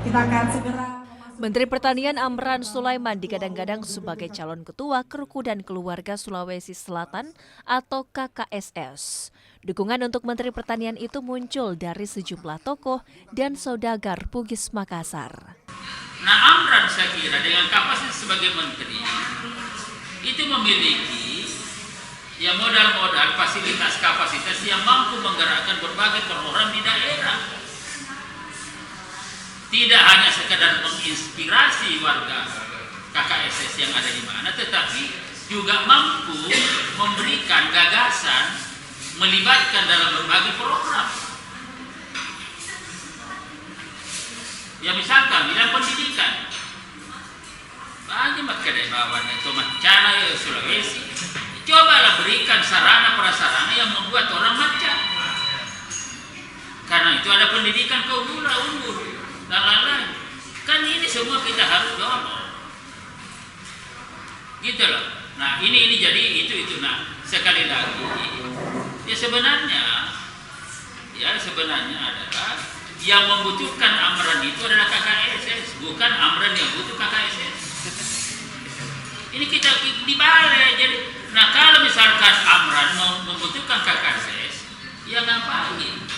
Kita akan segera Menteri Pertanian Amran Sulaiman digadang-gadang sebagai calon ketua Keruku dan Keluarga Sulawesi Selatan atau KKSS. Dukungan untuk Menteri Pertanian itu muncul dari sejumlah tokoh dan saudagar Bugis Makassar. Nah, Amran saya kira dengan kapasitas sebagai menteri itu memiliki ya modal-modal fasilitas kapasitas yang mampu menggerakkan berbagai program di daerah. Tidak hanya sekedar menginspirasi warga KKSS yang ada di mana, tetapi juga mampu memberikan gagasan, melibatkan dalam berbagai program. Ya misalkan bidang pendidikan, bagi masyarakat bawah atau macana ya Sulawesi, cobalah berikan sarana prasarana yang membuat orang macam. Karena itu ada pendidikan keunggulan unggul dan lain-lain. Kan ini semua kita harus dorong. Gitu loh. Nah ini jadi itu. Nah sekali lagi, ya sebenarnya adalah yang membutuhkan Amran itu adalah KKSS, bukan Amran yang butuh KKSS. Ini kita dibalik. Jadi, nah kalau misalkan Amran membutuhkan KKSS, ya ngapain?